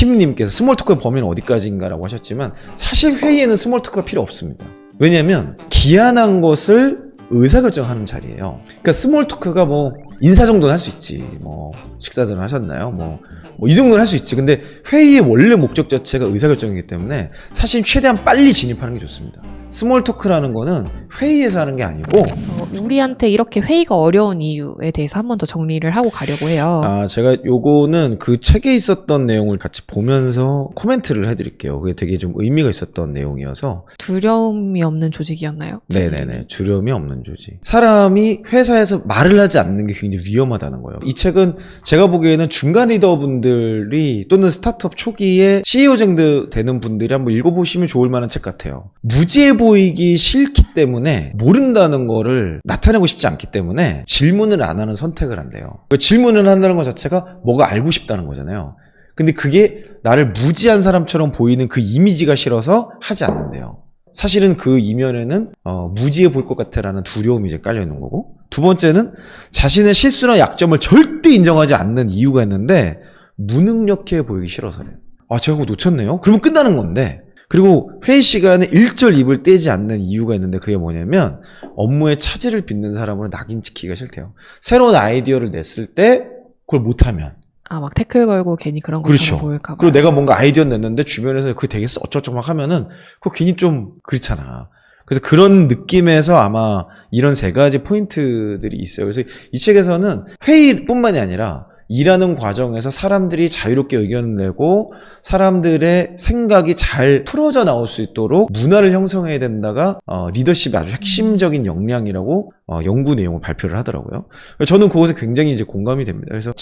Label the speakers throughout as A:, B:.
A: 킴님께서 스몰 토크의 범위는 어디까지인가라고 하셨지만 사실 회의에는 스몰 토크가 필요 없습니다. 왜냐하면 기한한 것을 의사결정하는 자리예요. 그러니까 스몰 토크가 뭐 인사 정도는 할 수 있지. 뭐 식사들은 하셨나요? 뭐 이 정도는 할 수 있지. 근데 회의의 원래 목적 자체가 의사결정이기 때문에 사실 최대한 빨리 진입하는 게 좋습니다. 스몰 토크라는 거는 회의에서 하는 게 아니고
B: 우리한테 이렇게 회의가 어려운 이유에 대해서 한 번 더 정리를 하고 가려고 해요.
A: 제가 요거는 그 책에 있었던 내용을 같이 보면서 코멘트를 해드릴게요. 그게 되게 좀 의미가 있었던 내용이어서.
B: 두려움이 없는 조직이었나요?
A: 네네네. 두려움이 없는 조직. 사람이 회사에서 말을 하지 않는 게 굉장히 위험하다는 거예요. 이 책은 제가 보기에는 중간 리더분들이 또는 스타트업 초기에 CEO쟁 되는 분들이 한번 읽어보시면 좋을 만한 책 같아요. 무지해 보이기 싫기 때문에 모른다는 거를 나타내고 싶지 않기 때문에 질문을 안 하는 선택을 한대요. 질문을 한다는 것 자체가 뭐가 알고 싶다는 거잖아요. 근데 그게 나를 무지한 사람처럼 보이는 그 이미지가 싫어서 하지 않는데요. 사실은 그 이면에는 무지해 보일 것 같아라는 두려움이 이제 깔려 있는 거고, 두 번째는 자신의 실수나 약점을 절대 인정하지 않는 이유가 있는데 무능력해 보이기 싫어서래요. 제가 그거 놓쳤네요? 그러면 끝나는 건데. 그리고 회의 시간에 일절 입을 떼지 않는 이유가 있는데 그게 뭐냐면 업무에 차질을 빚는 사람으로 낙인 찍히기가 싫대요. 새로운 아이디어를 냈을 때 그걸 못하면
B: 막 태클 걸고 괜히 그런 것처럼
A: 그렇죠.
B: 보일까 봐.
A: 그리고 내가 뭔가 아이디어 냈는데 주변에서 그게 되겠어 어쩌고저쩌고 막 하면은 그거 괜히 좀 그렇잖아. 그래서 그런 느낌에서 아마 이런 세 가지 포인트들이 있어요. 그래서 이 책에서는 회의뿐만이 아니라 일하는 과정에서 사람들이 자유롭게 의견을 내고 사람들의 생각이 잘 풀어져 나올 수 있도록 문화를 형성해야 된다가 리더십의 아주 핵심적인 역량이라고 연구 내용을 발표를 하더라고요. 저는 그것에 굉장히 이제 공감이 됩니다. 그래서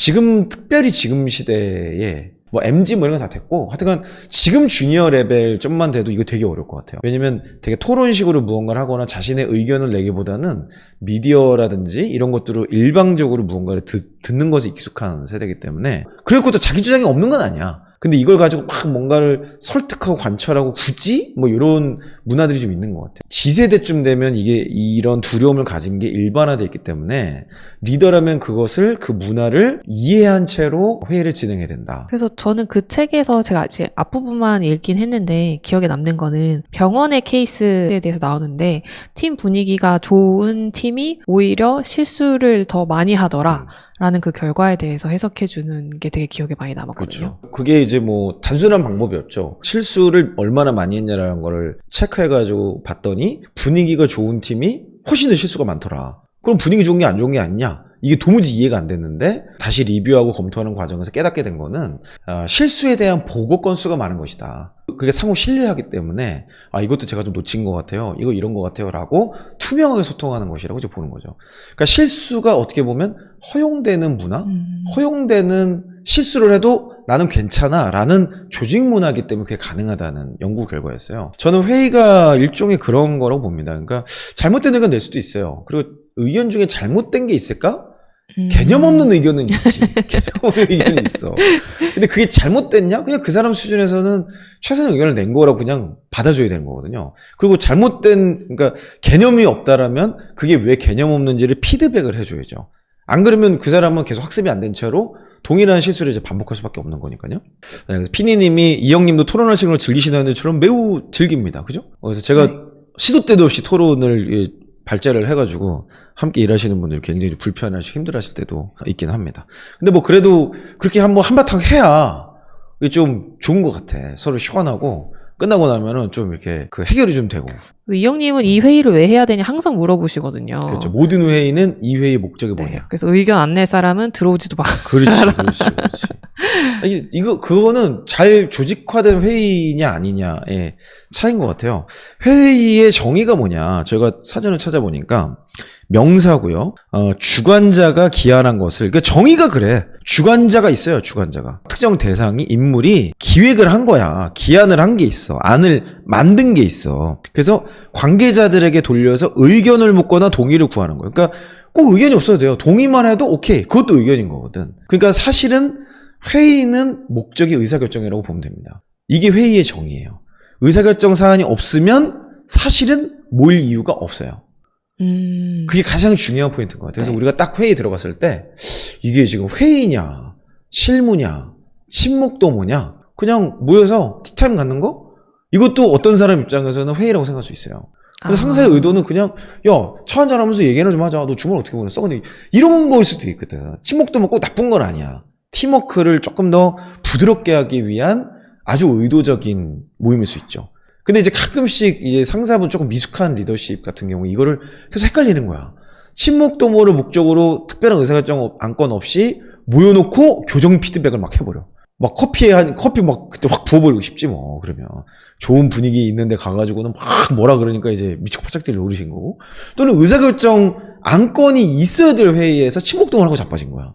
A: 특별히 지금 시대에 뭐 MG 뭐 이런 거 다 됐고 하여튼간 지금 주니어 레벨 좀만 돼도 이거 되게 어려울 것 같아요. 왜냐면 되게 토론식으로 무언가를 하거나 자신의 의견을 내기보다는 미디어라든지 이런 것들을 일방적으로 무언가를 듣는 것에 익숙한 세대이기 때문에 그럴 것도 자기 주장이 없는 건 아니야. 근데 이걸 가지고 막 뭔가를 설득하고 관철하고 굳이 뭐 이런 문화들이 좀 있는 것 같아요. 지세대쯤 되면 이게 이런 두려움을 가진 게 일반화되어 있기 때문에 리더라면 그것을 그 문화를 이해한 채로 회의를 진행해야 된다.
B: 그래서 저는 그 책에서 제가 앞부분만 읽긴 했는데 기억에 남는 거는 병원의 케이스에 대해서 나오는데 팀 분위기가 좋은 팀이 오히려 실수를 더 많이 하더라. 라는 그 결과에 대해서 해석해주는 게 되게 기억에 많이 남았거든요.
A: 그렇죠. 그게 이제 뭐 단순한 방법이었죠. 실수를 얼마나 많이 했냐라는 거를 체크해가지고 봤더니 분위기가 좋은 팀이 훨씬 더 실수가 많더라. 그럼 분위기 좋은 게 안 좋은 게 아니냐? 이게 도무지 이해가 안 됐는데 다시 리뷰하고 검토하는 과정에서 깨닫게 된 거는 실수에 대한 보고 건수가 많은 것이다. 그게 상호 신뢰하기 때문에 이것도 제가 좀 놓친 것 같아요. 이거 이런 것 같아요. 라고 투명하게 소통하는 것이라고 이제 보는 거죠. 그러니까 실수가 어떻게 보면 허용되는 문화? 허용되는 실수를 해도 나는 괜찮아 라는 조직 문화이기 때문에 그게 가능하다는 연구 결과였어요. 저는 회의가 일종의 그런 거라고 봅니다. 그러니까 잘못된 의견 낼 수도 있어요. 그리고 의견 중에 잘못된 게 있을까? 개념 없는 의견은 있지. 개념 없는 의견이 있어. 근데 그게 잘못됐냐? 그냥 그 사람 수준에서는 최선의 의견을 낸 거라고 그냥 받아줘야 되는 거거든요. 그리고 그러니까 개념이 없다라면 그게 왜 개념 없는지를 피드백을 해줘야죠. 안 그러면 그 사람은 계속 학습이 안 된 채로 동일한 실수를 이제 반복할 수밖에 없는 거니까요. 그래서 피니님이 이 형님도 토론하시는 걸 즐기시는 저는 매우 즐깁니다. 그죠? 그래서 제가 시도 때도 없이 토론을 발제를 해가지고 함께 일하시는 분들이 굉장히 불편하시고 힘들어하실 때도 있긴 합니다. 근데 뭐 그래도 그렇게 한바탕 해야 좀 좋은 것 같아. 서로 시원하고 끝나고 나면은 좀 이렇게 그 해결이 좀 되고.
B: 이 형님은 이 회의를 왜 해야 되냐 항상 물어보시거든요.
A: 그렇죠. 모든 회의는 이 회의의 목적이 뭐냐.
B: 네, 그래서 의견 안 낼 사람은 들어오지도 마.
A: 그렇지. 그거는 잘 조직화된 회의냐 아니냐의 차이인 것 같아요. 회의의 정의가 뭐냐. 제가 사전을 찾아보니까 명사고요. 주관자가 기한한 것을, 그러니까 정의가 그래. 주관자가 있어요. 주관자가. 특정 대상이 인물이 기획을 한 거야. 기한을 한 게 있어. 안을 만든 게 있어. 그래서 관계자들에게 돌려서 의견을 묻거나 동의를 구하는 거예요. 그러니까 꼭 의견이 없어도 돼요. 동의만 해도 오케이. 그것도 의견인 거거든. 그러니까 사실은 회의는 목적이 의사결정이라고 보면 됩니다. 이게 회의의 정의예요. 의사결정 사안이 없으면 사실은 모일 이유가 없어요. 그게 가장 중요한 포인트인 것 같아요. 그래서 우리가 딱 회의 들어갔을 때 이게 지금 회의냐 실무냐 친목도모냐 그냥 모여서 티타임 갖는 거? 이것도 어떤 사람 입장에서는 회의라고 생각할 수 있어요. 근데 상사의 의도는 그냥 야, 차 한잔 하면서 얘기나 좀 하자. 너 주말 어떻게 보냈어? 근데 이런 거일 수도 있거든. 친목도 꼭 나쁜 건 아니야. 팀워크를 조금 더 부드럽게 하기 위한 아주 의도적인 모임일 수 있죠. 근데 이제 가끔씩 이제 상사분 조금 미숙한 리더십 같은 경우 이거를 계속 헷갈리는 거야. 친목 도모를 목적으로 특별한 의사결정 안건 없이 모여놓고 교정 피드백을 막 해버려. 막 커피 막 그때 확 부어버리고 싶지 뭐. 그러면 좋은 분위기 있는데 가가지고는 막 뭐라 그러니까 이제 미치고 팔짝들 노리신 거고, 또는 의사결정 안건이 있어야 될 회의에서 친목동을 하고 자빠진 거야.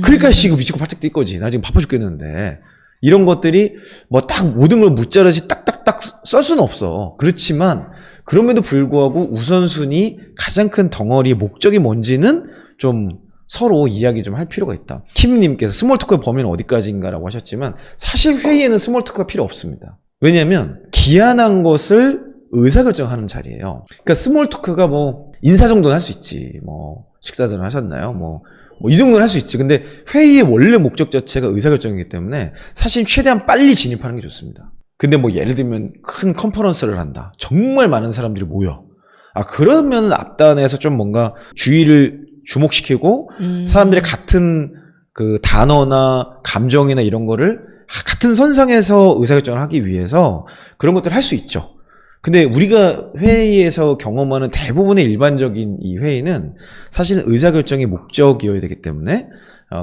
A: 그러니까 이거 미치고 팔짝 뛸 거지. 나 지금 바빠 죽겠는데. 이런 것들이 뭐 딱 모든 걸 무자르지 딱딱딱 쓸 수는 없어. 그렇지만 그럼에도 불구하고 우선순위 가장 큰 덩어리의 목적이 뭔지는 좀 서로 이야기 좀 할 필요가 있다. 킴님께서 스몰토크의 범위는 어디까지인가라고 하셨지만 사실 회의에는 스몰토크가 필요 없습니다. 왜냐하면 기한한 것을 의사결정하는 자리예요. 그러니까 스몰토크가 뭐 인사 정도는 할 수 있지. 뭐 식사들은 하셨나요? 뭐 이 정도는 할 수 있지. 근데 회의의 원래 목적 자체가 의사결정이기 때문에 사실 최대한 빨리 진입하는 게 좋습니다. 근데 뭐 예를 들면 큰 컨퍼런스를 한다. 정말 많은 사람들이 모여. 그러면 앞단에서 좀 뭔가 주의를 주목시키고 사람들이 같은 그 단어나 감정이나 이런 거를 같은 선상에서 의사결정을 하기 위해서 그런 것들을 할 수 있죠. 근데 우리가 회의에서 경험하는 대부분의 일반적인 이 회의는 사실은 의사결정이 목적이어야 되기 때문에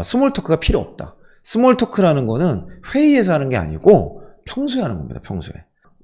A: 스몰 토크가 필요 없다. 스몰 토크라는 거는 회의에서 하는 게 아니고 평소에 하는 겁니다. 평소에.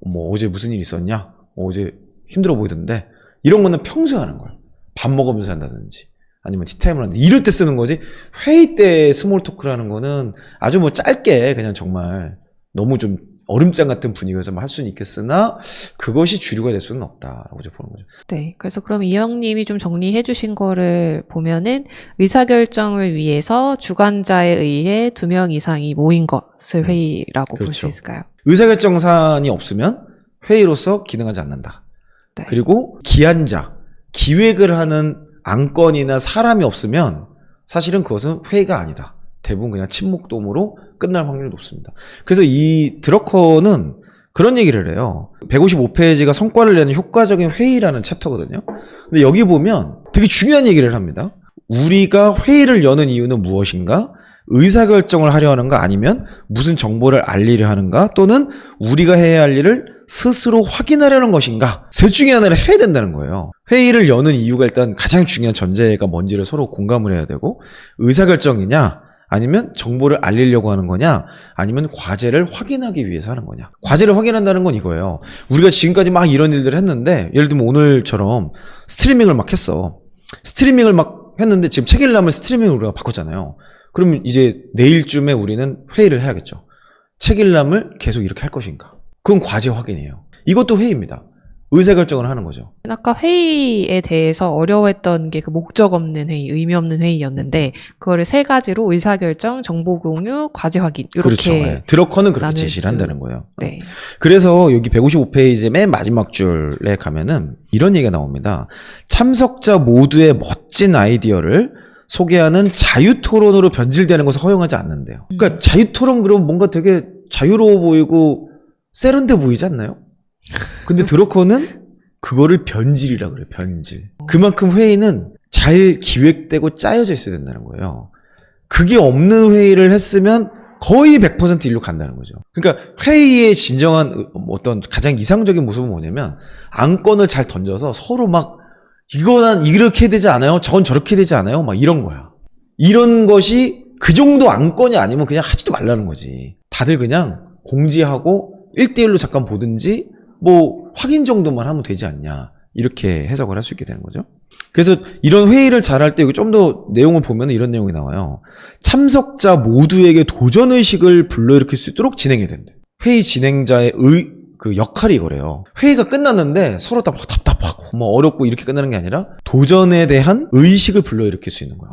A: 뭐 어제 무슨 일 있었냐? 어제 힘들어 보이던데. 이런 거는 평소에 하는 거예요. 밥 먹으면서 한다든지 아니면 티타임을 한다든지 이럴 때 쓰는 거지. 회의 때 스몰 토크라는 거는 아주 뭐 짧게 그냥 정말 너무 좀 얼음장 같은 분위기에서 할 수는 있겠으나 그것이 주류가 될 수는 없다라고 이제 보는 거죠.
B: 네. 그래서 그럼 이형님이 좀 정리해 주신 거를 보면은 의사결정을 위해서 주관자에 의해 2명 이상이 모인 것을 회의라고 볼 수
A: 그렇죠.
B: 있을까요?
A: 의사결정 사안이 없으면 회의로서 기능하지 않는다.
B: 네.
A: 그리고 기한자, 기획을 하는 안건이나 사람이 없으면 사실은 그것은 회의가 아니다. 대부분 그냥 침묵돔으로 끝날 확률이 높습니다. 그래서 이 드러커는 그런 얘기를 해요. 155페이지가 성과를 내는 효과적인 회의라는 챕터거든요. 근데 여기 보면 되게 중요한 얘기를 합니다. 우리가 회의를 여는 이유는 무엇인가? 의사결정을 하려 하는가? 아니면 무슨 정보를 알리려 하는가? 또는 우리가 해야 할 일을 스스로 확인하려는 것인가? 셋 중에 하나를 해야 된다는 거예요. 회의를 여는 이유가 일단 가장 중요한 전제가 뭔지를 서로 공감을 해야 되고, 의사결정이냐? 아니면 정보를 알리려고 하는 거냐? 아니면 과제를 확인하기 위해서 하는 거냐? 과제를 확인한다는 건 이거예요. 우리가 지금까지 막 이런 일들을 했는데, 예를 들면 오늘처럼 스트리밍을 막 했어. 스트리밍을 막 했는데 지금 책일남을 스트리밍으로 우리가 바꿨잖아요. 그럼 이제 내일쯤에 우리는 회의를 해야겠죠. 책일남을 계속 이렇게 할 것인가? 그건 과제 확인이에요. 이것도 회의입니다. 의사결정을 하는 거죠.
B: 아까 회의에 대해서 어려워했던 게 그 목적 없는 회의, 의미 없는 회의였는데 그거를 3가지로 의사결정, 정보 공유, 과제 확인 이렇게
A: 그렇죠. 네. 드러커는 그렇게
B: 나눌
A: 제시를
B: 수-
A: 한다는 거예요.
B: 네.
A: 그래서 여기 155페이지 맨 마지막 줄에 가면은 이런 얘기가 나옵니다. 참석자 모두의 멋진 아이디어를 소개하는 자유토론으로 변질되는 것을 허용하지 않는데요. 그러니까 자유토론 그러면 뭔가 되게 자유로워 보이고 세련돼 보이지 않나요? 근데 드러커는 그거를 변질이라고 그래요. 변질. 그만큼 회의는 잘 기획되고 짜여져 있어야 된다는 거예요. 그게 없는 회의를 했으면 거의 100% 일로 간다는 거죠. 그러니까 회의의 진정한 어떤 가장 이상적인 모습은 뭐냐면 안건을 잘 던져서 서로 막 이거는 이렇게 해야 되지 않아요? 저건 저렇게 되지 않아요? 막 이런 거야. 이런 것이 그 정도 안건이 아니면 그냥 하지도 말라는 거지. 다들 그냥 공지하고 1대1로 잠깐 보든지 뭐 확인 정도만 하면 되지 않냐. 이렇게 해석을 할 수 있게 되는 거죠. 그래서 이런 회의를 잘할 때 좀 더 내용을 보면 이런 내용이 나와요. 참석자 모두에게 도전의식을 불러일으킬 수 있도록 진행해야 된대. 회의 진행자의 그 역할이 이거래요. 회의가 끝났는데 서로 다 막 답답하고 뭐 어렵고 이렇게 끝나는 게 아니라 도전에 대한 의식을 불러일으킬 수 있는 거야.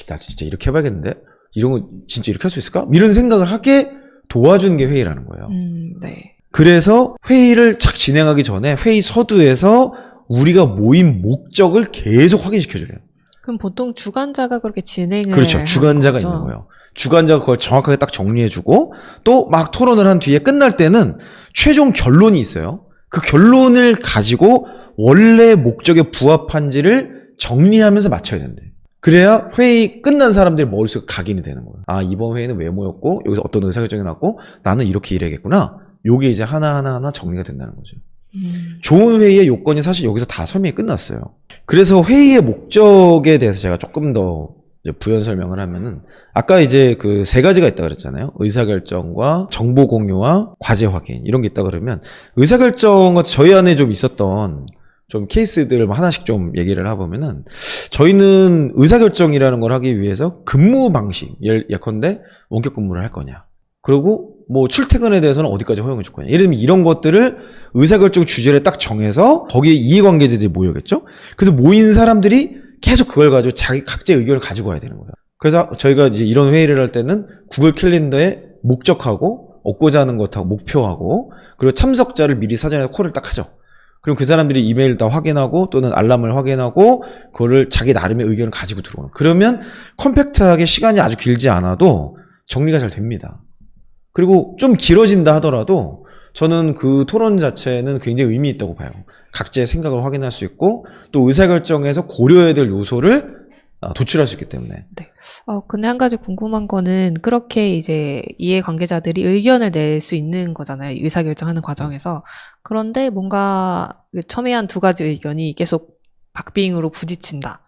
A: 나도 진짜 이렇게 해봐야겠는데? 이런 거 진짜 이렇게 할 수 있을까? 이런 생각을 하게 도와주는 게 회의라는 거예요.
B: 네.
A: 그래서 회의를 착 진행하기 전에 회의 서두에서 우리가 모인 목적을 계속 확인시켜줘요.
B: 그럼 보통 주관자가 그렇게 진행을
A: 그렇죠.
B: 하는
A: 주관자가
B: 거죠?
A: 있는 거예요. 주관자가 그걸 정확하게 딱 정리해주고 또 막 토론을 한 뒤에 끝날 때는 최종 결론이 있어요. 그 결론을 가지고 원래 목적에 부합한지를 정리하면서 맞춰야 된대. 그래야 회의 끝난 사람들이 머릿속에 각인이 되는 거예요. 아, 이번 회의는 왜 모였고 여기서 어떤 의사결정이 났고 나는 이렇게 일해야겠구나. 요게 이제 하나하나 정리가 된다는 거죠. 좋은 회의의 요건이 사실 여기서 다 설명이 끝났어요. 그래서 회의의 목적에 대해서 제가 조금 더 이제 부연 설명을 하면은 아까 이제 그 세 가지가 있다 그랬잖아요. 의사결정과 정보 공유와 과제 확인 이런 게 있다 그러면 의사결정은 저희 안에 좀 있었던 좀 케이스들을 하나씩 좀 얘기를 해보면은 저희는 의사결정이라는 걸 하기 위해서 근무 방식 예컨대 원격 근무를 할 거냐 그리고 뭐 출퇴근에 대해서는 어디까지 허용해 줄 거냐 예를 들면 이런 것들을 의사결정 주제를 딱 정해서 거기에 이해관계자들이 모여겠죠. 그래서 모인 사람들이 계속 그걸 가지고 자기 각자의 의견을 가지고 와야 되는 거예요. 그래서 저희가 이제 이런 회의를 할 때는 구글 캘린더에 목적하고 얻고자 하는 것하고 목표하고 그리고 참석자를 미리 사전에 콜을 딱 하죠. 그럼 그 사람들이 이메일 다 확인하고 또는 알람을 확인하고 그거를 자기 나름의 의견을 가지고 들어오는. 그러면 컴팩트하게 시간이 아주 길지 않아도 정리가 잘 됩니다. 그리고 좀 길어진다 하더라도 저는 그 토론 자체는 굉장히 의미 있다고 봐요. 각자의 생각을 확인할 수 있고 또 의사결정에서 고려해야 될 요소를 도출할 수 있기 때문에.
B: 네. 근데 한 가지 궁금한 거는 그렇게 이제 이해관계자들이 의견을 낼 수 있는 거잖아요. 의사결정하는 과정에서. 그런데 뭔가 첨예한 두 가지 의견이 계속 박빙으로 부딪힌다.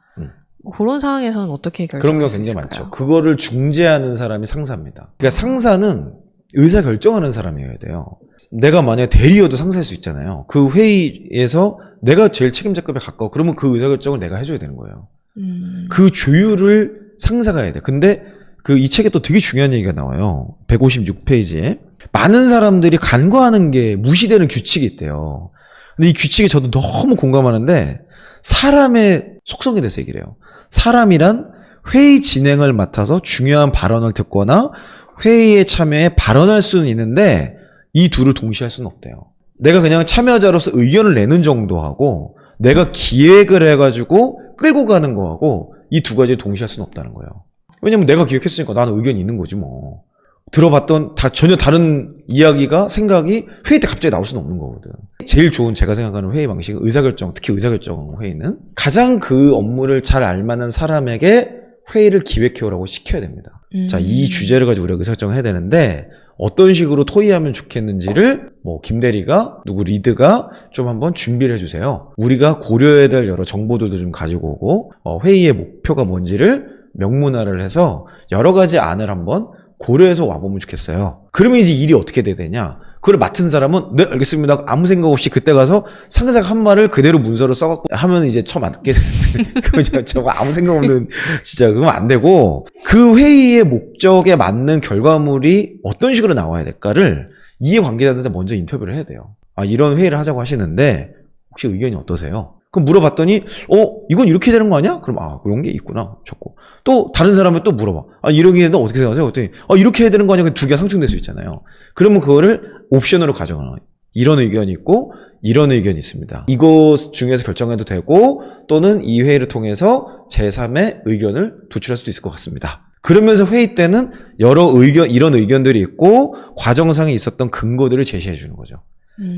B: 그런 상황에서는 어떻게
A: 그런
B: 결정할
A: 경우가
B: 수
A: 굉장히
B: 있을까요?
A: 많죠. 그거를 중재하는 사람이 상사입니다. 그러니까 상사는 의사결정하는 사람이어야 돼요. 내가 만약에 대리여도 상사일 수 있잖아요. 그 회의에서 내가 제일 책임자급에 가까워. 그러면 그 의사결정을 내가 해줘야 되는 거예요. 그 조율을 상사가 해야 돼. 근데 그 이 책에 또 되게 중요한 얘기가 나와요. 156페이지에. 많은 사람들이 간과하는 게 무시되는 규칙이 있대요. 근데 이 규칙에 저도 너무 공감하는데 사람의 속성에 대해서 얘기를 해요. 사람이란 회의 진행을 맡아서 중요한 발언을 듣거나 회의에 참여해 발언할 수는 있는데 이 둘을 동시에 할 수는 없대요. 내가 그냥 참여자로서 의견을 내는 정도하고 내가 기획을 해가지고 끌고 가는 거하고 이 두 가지를 동시에 할 수는 없다는 거예요. 왜냐면 내가 기획했으니까 나는 의견이 있는 거지 뭐. 들어봤던 전혀 다른 이야기가 생각이 회의 때 갑자기 나올 수는 없는 거거든. 제일 좋은 제가 생각하는 회의 방식은 의사결정, 특히 의사결정 회의는 가장 그 업무를 잘 알만한 사람에게 회의를 기획해오라고 시켜야 됩니다. 자, 이 주제를 가지고 우리가 의사결정을 해야 되는데 어떤 식으로 토의하면 좋겠는지를 뭐 김대리가 누구 리드가 좀 한번 준비를 해주세요. 우리가 고려해야 될 여러 정보들도 좀 가지고 오고 회의의 목표가 뭔지를 명문화를 해서 여러 가지 안을 한번 고려해서 와보면 좋겠어요. 그러면 이제 일이 어떻게 돼야 되냐? 그걸 맡은 사람은 네 알겠습니다. 아무 생각 없이 그때 가서 상사가 한 말을 그대로 문서로 써갖고 하면 이제 처음 맞게 되는 저거 아무 생각 없는 진짜 그건 안 되고 그 회의의 목적에 맞는 결과물이 어떤 식으로 나와야 될까를 이해관계자들한테 먼저 인터뷰를 해야 돼요. 아 이런 회의를 하자고 하시는데 혹시 의견이 어떠세요? 그럼 물어봤더니 이건 이렇게 되는 거 아니야? 그럼 그런 게 있구나. 좋고 또 다른 사람을 또 물어봐. 이러기에 너 어떻게 생각하세요? 그랬더니 이렇게 해야 되는 거 아니야? 두 개가 상충될 수 있잖아요. 그러면 그거를 옵션으로 가져가는 거예요. 이런 의견이 있고 이런 의견이 있습니다. 이거 중에서 결정해도 되고 또는 이 회의를 통해서 제3의 의견을 도출할 수도 있을 것 같습니다. 그러면서 회의 때는 여러 의견 이런 의견들이 있고 과정상에 있었던 근거들을 제시해 주는 거죠.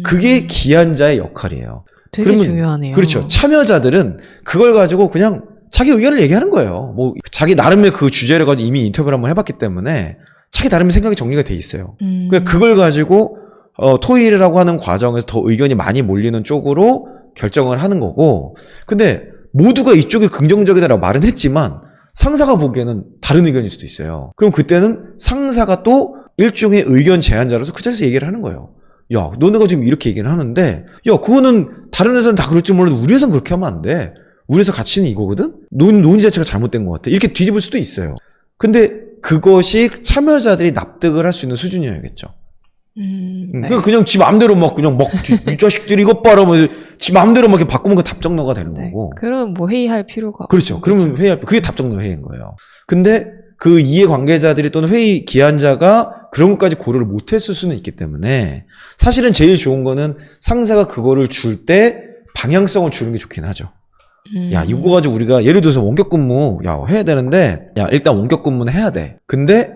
A: 그게 기한자의 역할이에요.
B: 되게
A: 그러면,
B: 중요하네요.
A: 그렇죠. 참여자들은 그걸 가지고 그냥 자기 의견을 얘기하는 거예요. 뭐 자기 나름의 그 주제를 가지고 이미 인터뷰를 한번 해봤기 때문에 자기 나름의 생각이 정리가 돼 있어요. 그러니까 그걸 가지고 토의라고 하는 과정에서 더 의견이 많이 몰리는 쪽으로 결정을 하는 거고 근데 모두가 이쪽이 긍정적이다라고 말은 했지만 상사가 보기에는 다른 의견일 수도 있어요. 그럼 그때는 상사가 또 일종의 의견 제안자로서 그 자리에서 얘기를 하는 거예요. 야, 너네가 지금 이렇게 얘기를 하는데 야, 그거는 다른 회사는 다 그럴지 몰라도 우리 회사는 그렇게 하면 안 돼. 우리 회사 가치는 이거거든? 논의 자체가 잘못된 것 같아. 이렇게 뒤집을 수도 있어요. 근데 그것이 참여자들이 납득을 할 수 있는 수준이어야겠죠.
B: 네.
A: 그냥 지 마음대로 이 자식들이 이것 봐라, 지 마음대로 이렇게 바꾸면 그 답정너가 되는
B: 네.
A: 거고.
B: 그러면 뭐 회의할 필요가
A: 그렇죠. 그러면 그게 답정너 회의인 거예요. 근데 그 이해관계자들이 또는 회의 기한자가 그런 것까지 고려를 못했을 수는 있기 때문에 사실은 제일 좋은 거는 상사가 그거를 줄 때 방향성을 주는 게 좋긴 하죠. 야, 이거 가지고 우리가 예를 들어서 원격 근무 해야 되는데 야, 일단 원격 근무는 해야 돼. 근데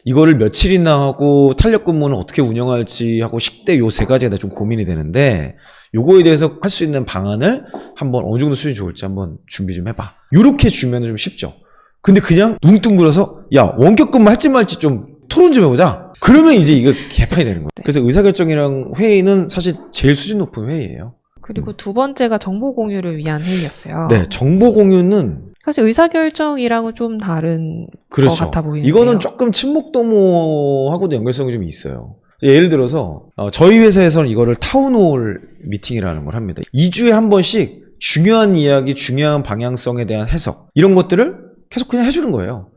A: 이거를 며칠이나 하고 탄력 근무는 어떻게 운영할지 하고 식대 요 세 가지가 좀 고민이 되는데 요거에 대해서 할 수 있는 방안을 한번 어느 정도 수준이 좋을지 한번 준비 좀 해봐. 요렇게 주면 좀 쉽죠. 근데 그냥 뭉뚱그려서 야, 원격 근무 할지 말지 좀 토론 좀 해보자. 그러면 이제 이거 개판이 되는 거예요. 그래서 의사결정이랑 회의는 사실 제일 수준 높은 회의예요.
B: 그리고 두 번째가 정보 공유를 위한 회의였어요.
A: 네, 정보 공유는
B: 사실 의사결정이랑은 좀 다른
A: 그렇죠.
B: 것 같아 보이는데요.
A: 이거는 조금 침묵도모하고도 연결성이 좀 있어요. 예를 들어서 저희 회사에서는 이거를 타운홀 미팅이라는 걸 합니다. 2주에 한 번씩 중요한 이야기, 중요한 방향성에 대한 해석 이런 것들을 계속 그냥 해주는 거예요.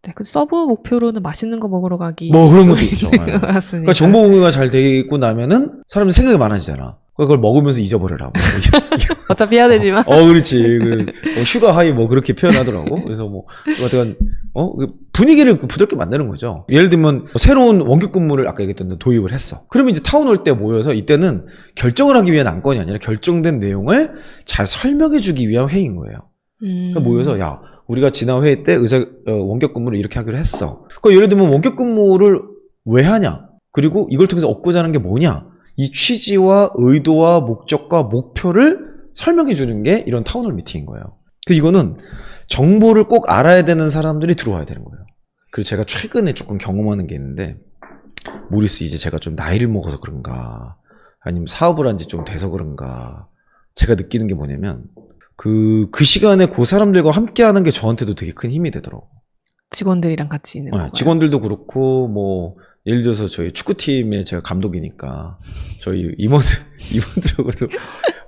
B: 네, 그 서브 목표로는 맛있는 거 먹으러 가기.
A: 뭐 그런 것도 있죠. 네.
B: 맞습니다.
A: 그러니까 정보 공유가 잘 돼 있고 나면은 사람들 생각이 많아지잖아. 그걸 먹으면서 잊어버려라. 뭐.
B: 어차피 해야 되지만.
A: 그렇지. 슈가 하이 뭐 그렇게 표현하더라고. 그래서 뭐, 어쨌든, 분위기를 부드럽게 만드는 거죠. 예를 들면, 새로운 원격 근무를 아까 얘기했던 도입을 했어. 그러면 이제 타운홀 때 모여서 이때는 결정을 하기 위한 안건이 아니라 결정된 내용을 잘 설명해 주기 위한 회의인 거예요. 그러니까 모여서, 야, 우리가 지난 회의 때 원격 근무를 이렇게 하기로 했어. 그러니까 예를 들면 원격 근무를 왜 하냐? 그리고 이걸 통해서 얻고자 하는 게 뭐냐? 이 취지와 의도와 목적과 목표를 설명해 주는 게 이런 타운홀 미팅인 거예요. 그래서 이거는 정보를 꼭 알아야 되는 사람들이 들어와야 되는 거예요. 그리고 제가 최근에 조금 경험하는 게 있는데, 모르겠어요. 이제 제가 좀 나이를 먹어서 그런가, 아니면 사업을 한 지 좀 돼서 그런가, 제가 느끼는 게 뭐냐면, 그 시간에 그 사람들과 함께 하는 게 저한테도 되게 큰 힘이 되더라고요.
B: 직원들이랑 같이 있는 거예요.
A: 직원들도 그렇고, 뭐, 예를 들어서 저희 축구팀의 제가 감독이니까 저희 임원들하고도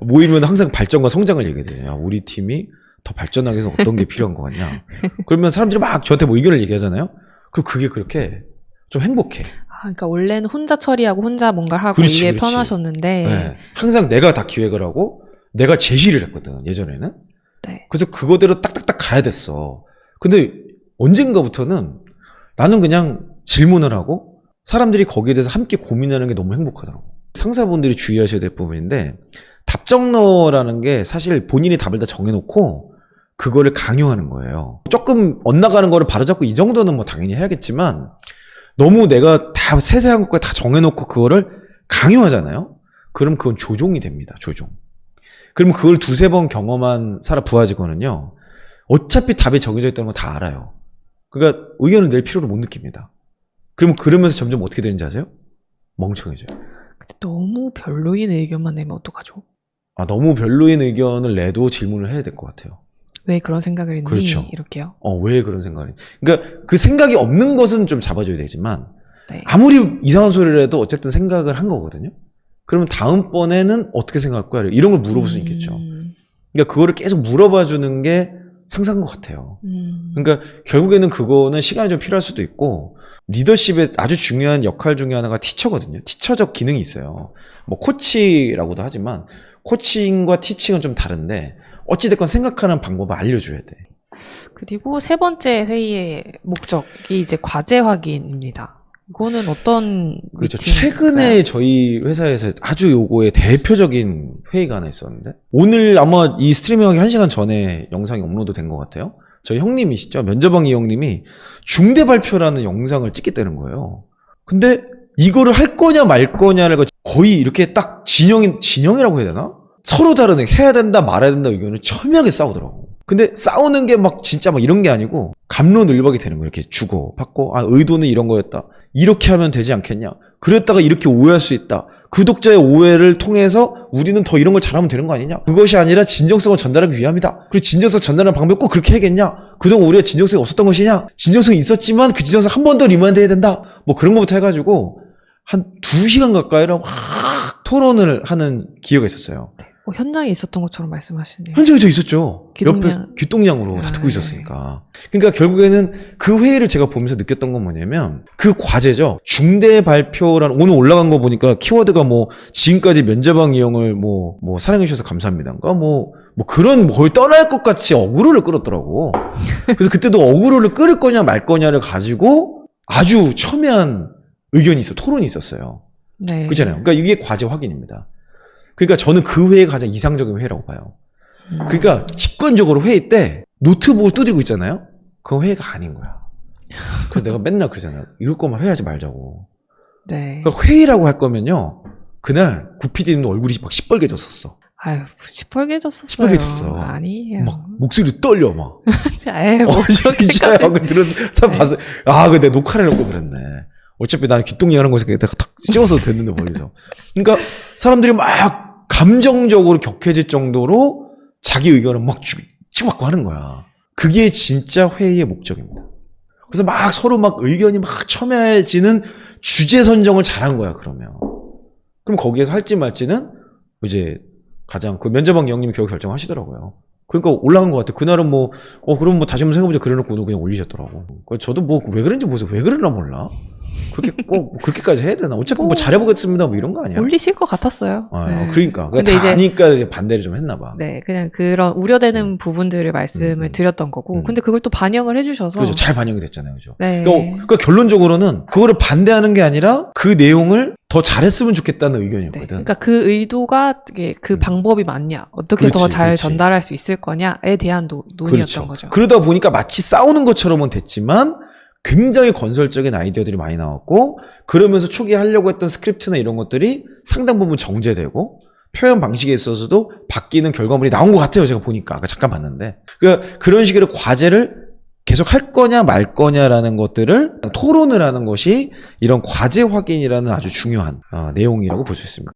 A: 모이면 항상 발전과 성장을 얘기해요. 야, 우리 팀이 더 발전하기 위해서 어떤 게 필요한 거 같냐. 그러면 사람들이 막 저한테 뭐 의견을 얘기하잖아요. 그럼 그게 그렇게 좀 행복해.
B: 그러니까 원래는 혼자 처리하고 혼자 뭔가를 하고
A: 그렇지,
B: 이게
A: 그렇지.
B: 편하셨는데
A: 네. 항상 내가 다 기획을 하고 내가 제시를 했거든, 예전에는.
B: 네.
A: 그래서 그거대로 딱딱딱 가야 됐어. 근데 언젠가부터는 나는 그냥 질문을 하고 사람들이 거기에 대해서 함께 고민하는 게 너무 행복하더라고. 상사분들이 주의하셔야 될 부분인데, 답정너라는 게 사실 본인이 답을 다 정해놓고 그거를 강요하는 거예요. 조금 엇나가는 거를 바로잡고 이 정도는 뭐 당연히 해야겠지만, 너무 내가 다 세세한 것까지 다 정해놓고 그거를 강요하잖아요. 그럼 그건 조종이 됩니다. 조종. 그럼 그걸 두세 번 경험한 부하 직원은요, 어차피 답이 정해져 있다는 거 다 알아요. 그러니까 의견을 낼 필요를 못 느낍니다. 그러면서 점점 어떻게 되는지 아세요? 멍청해져요.
B: 근데 너무 별로인 의견만 내면 어떡하죠?
A: 너무 별로인 의견을 내도 질문을 해야 될 것 같아요.
B: 왜 그런 생각을 했니?
A: 그렇죠.
B: 이렇게요.
A: 왜 그런 생각을 했니? 그러니까 그 생각이 없는 것은 좀 잡아줘야 되지만,
B: 네.
A: 아무리 이상한 소리를 해도 어쨌든 생각을 한 거거든요. 그러면 다음번에는 어떻게 생각할 거야? 이런 걸 물어볼 수 있겠죠. 그러니까 그거를 계속 물어봐 주는 게 상사인 것 같아요. 그러니까 결국에는 그거는 시간이 좀 필요할 수도 있고, 리더십의 아주 중요한 역할 중에 하나가 티처거든요. 티처적 기능이 있어요. 뭐 코치라고도 하지만 코칭과 티칭은 좀 다른데 어찌됐건 생각하는 방법을 알려줘야 돼.
B: 그리고 세 번째 회의의 목적이 이제 과제 확인입니다. 이거는 어떤
A: 그렇죠.
B: 미팅일까요?
A: 최근에 저희 회사에서 아주 요거의 대표적인 회의가 하나 있었는데, 오늘 아마 이 스트리밍하기 1시간 전에 영상이 업로드 된 것 같아요. 저희 형님이시죠. 면접왕 이 형님이 중대 발표라는 영상을 찍겠다는 거예요. 근데 이거를 할 거냐 말 거냐를 거의 이렇게 딱 진영이라고 해야 되나? 서로 다른 해야 된다 말아야 된다 의견을 첨예하게 싸우더라고. 근데 싸우는 게 막 진짜 막 이런 게 아니고 갑론을박이 되는 거예요. 이렇게 주고 받고, 의도는 이런 거였다. 이렇게 하면 되지 않겠냐? 그랬다가 이렇게 오해할 수 있다. 구독자의 오해를 통해서 우리는 더 이런 걸 잘하면 되는 거 아니냐? 그것이 아니라 진정성을 전달하기 위함이다. 그리고 진정성 전달하는 방법이 꼭 그렇게 해야겠냐? 그동안 우리가 진정성이 없었던 것이냐? 진정성이 있었지만 그 진정성 한 번 더 리마인드 해야 된다. 뭐 그런 것부터 해가지고 한 2시간 가까이를 확 토론을 하는 기회가 있었어요.
B: 현장에 있었던 것처럼 말씀하시네요.
A: 현장에 저 있었죠.
B: 귀동냥.
A: 옆에 귀동냥으로 다 듣고 있었으니까. 그러니까 결국에는 그 회의를 제가 보면서 느꼈던 건 뭐냐면 그 과제죠. 중대 발표라는, 오늘 올라간 거 보니까 키워드가 뭐 지금까지 면접왕 이용을 뭐 사랑해 주셔서 감사합니다인가 뭐 그런 거의 떠날 것 같이 어그로를 끌었더라고. 그래서 그때도 어그로를 끌을 거냐 말 거냐를 가지고 아주 첨예한 의견이 토론이 있었어요.
B: 네.
A: 그렇잖아요. 그러니까 이게 과제 확인입니다. 그러니까 저는 그 회의가 가장 이상적인 회의라고 봐요. 그러니까 직관적으로 회의 때 노트북을 두드리고 있잖아요. 그건 회의가 아닌 거야. 그래서 내가 맨날 그러잖아요. 이럴 거면 회의하지 말자고.
B: 네.
A: 그러니까 회의라고 할 거면요. 그날 구PD님 얼굴이 막 시뻘개졌었어.
B: 아유, 시뻘개졌었어요.
A: 시뻘개졌어.
B: 아니에요.
A: 막 목소리 떨려 막.
B: 에이, 뭐
A: 진짜
B: 그렇게까지.
A: 방금 들었어. 사람
B: 네.
A: 봤어. 아, 근데 녹화를 해놓고 그랬네. 어차피 난 귓동이 하는 거에서 내가 탁 씹어서 됐는데 머리에서. 그러니까 사람들이 막 감정적으로 격해질 정도로 자기 의견을 막 치고받고 하는 거야. 그게 진짜 회의의 목적입니다. 그래서 막 서로 막 의견이 막 첨예해지는 주제 선정을 잘한 거야, 그러면. 그럼 거기에서 할지 말지는 이제 가장 그 면접관 형님이 결국 결정하시더라고요. 그러니까 올라간 것 같아. 그날은 뭐, 그럼 뭐 다시 한번 생각해보자. 그래놓고 오늘 그냥 올리셨더라고. 저도 뭐 왜 그런지 모르겠어. 왜 그러나 몰라. 그렇게 꼭 그렇게까지 해야 되나? 어차피 뭐 잘해보겠습니다. 뭐 이런 거 아니야?
B: 올리실 것 같았어요.
A: 아,
B: 네.
A: 그러니까.
B: 근데
A: 다
B: 이제
A: 아니까 이제 반대를 좀 했나 봐.
B: 네, 그냥 그런 우려되는 부분들을 말씀을 드렸던 거고, 근데 그걸 또 반영을 해주셔서.
A: 그죠. 잘 반영이 됐잖아요. 그죠.
B: 네.
A: 그러니까 결론적으로는 그거를 반대하는 게 아니라 그 내용을 더 잘했으면 좋겠다는
B: 네.
A: 의견이었거든.
B: 그러니까 그 의도가 이게 그 방법이 맞냐, 어떻게 더
A: 그렇지,
B: 잘
A: 그렇지.
B: 전달할 수 있을 거냐에 대한 논의였던
A: 그렇죠.
B: 거죠.
A: 그러다 보니까 마치 싸우는 것처럼은 됐지만 굉장히 건설적인 아이디어들이 많이 나왔고, 그러면서 초기에 하려고 했던 스크립트나 이런 것들이 상당 부분 정제되고 표현 방식에 있어서도 바뀌는 결과물이 나온 것 같아요. 제가 보니까 아까 잠깐 봤는데, 그런 식으로 과제를 계속 할 거냐 말 거냐라는 것들을 토론을 하는 것이 이런 과제 확인이라는 아주 중요한 내용이라고 볼 수 있습니다.